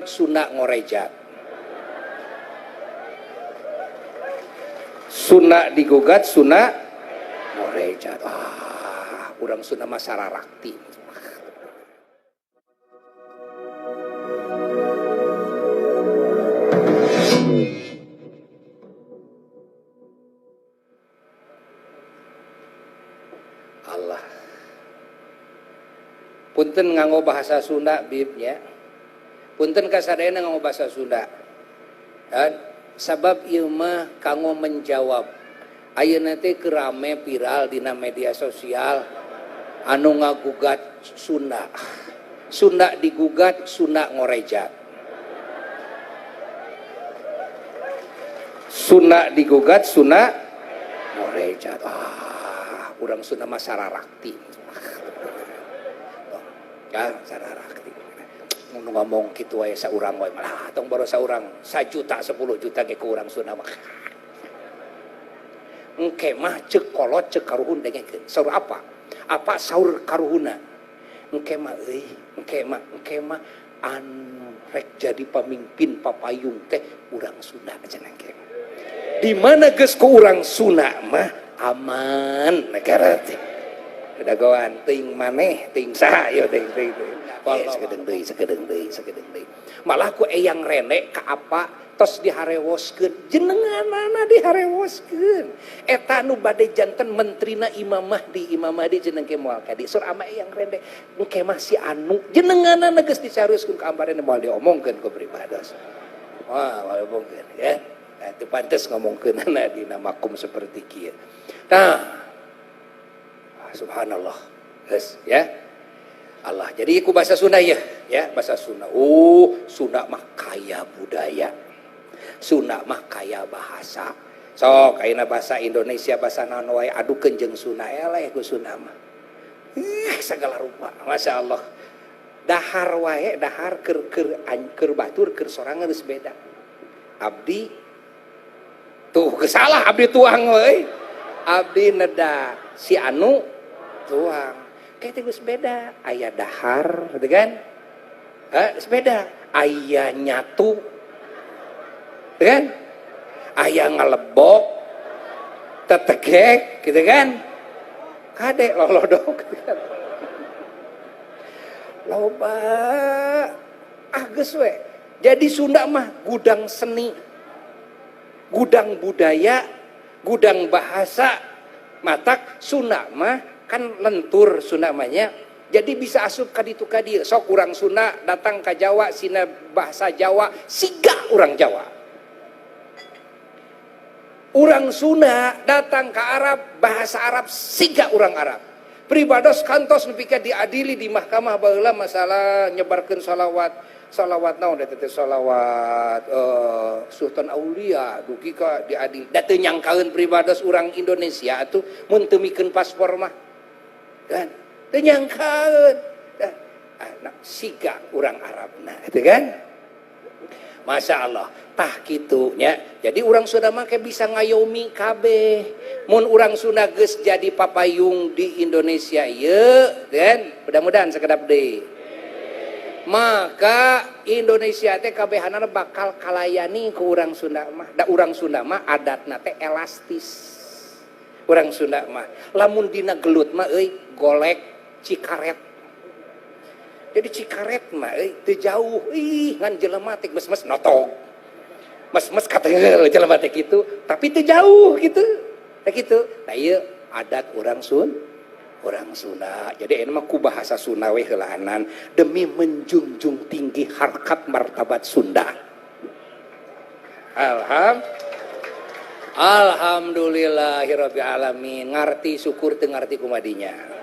Sunda ngorejat. Sunda digugat, Sunda ngorejat. Urang Sunda mah sararakti. Allah. Punten nganggo bahasa Sunda bibnya. Punten kasadayana nganggo bahasa Sunda. Dan sabab ieu mah kanggo menjawab. Ayeuna teh keur rame viral dina media sosial anu ngagugat Sunda. Sunda digugat, Sunda ngorejat. Sunda digugat, Sunda ngorejat. Urang Sunda mah sararakti. Ya, sararakti. Mun ngomong kitu wae saurang wae malah tong baru saurang 1 juta 10 juta ge ku urang Sunda mah. Engke mah ceuk kolot ceuk karuhun dengekeun. Saur apa? Apa saur karuhuna? Engke mah engke mah anu rek jadi pamimpin papayung teh urang Sunda cenah engke. Di mana geus ku urang Sunda mah aman negara teh. Dagoan teuing maneh teuing saha yo teuing sakedeung deui. Malah ku eyang rene ka apa tos diharewoskeun jenenganana diharewoskeun eta nu bade janten menterina Imam Mahdi cenah ke moal kadi sur ama eyang rene engke mah si anu jenenganana geus dicarioskeun ka ambarena moal diomongkeun ku pribados. Moal diomongkeun ya. Teu pantes ngomongkeunana dina makum seperti kieu. Nah, subhanallah. Geus ya. Allah. Jadi ku bahasa Sunda ya, bahasa Sunda. Sunda mah kaya budaya. Sunda mah kaya bahasa. Sok ayeuna bahasa Indonesia bahasa naon wae adukeun jeung Sunda eleh ku Sunda mah. Segala rupa. Masyaallah. Dahar wae, dahar keur batur keur sorangan geus beda. Abdi tuh kesalah abdi tuang we. Abdi neda si anu tuang. Kayak geus beda, aya dahar, gitu kan? Geus beda, aya nyatu, gitu kan? Aya ngalebok, tetegek, gitu kan? Kade lolodok, gitu kan? Loba, geus we. Jadi Sunda mah gudang seni, gudang budaya, gudang bahasa, matak Sunda mah kan lentur Sunda namanya, jadi bisa asup kaditu kadieu. Sok urang Sunda datang ke Jawa sina bahasa Jawa siga urang Jawa. Urang Sunda datang ke Arab bahasa Arab siga urang Arab. Pribados kantos nepika diadili di mahkamah baheula masalah nyebarkeun salawat naon eta teh salawat Sultan Aulia dugi ka diadili. Da teu nyangkaeun pribados urang Indonesia atuh mun teu mikeun paspor mah kan ternyangkaeun siga urang Arabna itu kan Masya Allah tah kitu nya. Jadi urang Sunda mah bisa ngayomi kabeh mun urang Sunda geus jadi papayung di Indonesia ieu kan mudah-mudahan sakedap deui maka Indonesia teh kabehanana bakal kalayani ku urang Sunda mah. Da urang Sunda mah adatna teh elastis. Urang Sunda mah lamun dina gelut mah golek Cikaret. Jadi Cikaret mah teu jauh ngan jelema teh mes-mes notog. Mes-mes kateungel jelema teh kitu, tapi teu jauh gitu. Tah kitu. Tah ieu adat urang Sunda. Jadi ini mah ku bahasa Sunda we heulaanan demi menjunjung tinggi harkat martabat Sunda. Alhamdulillahirabbil alamin. Ngarti syukur teu ngarti kumadinya.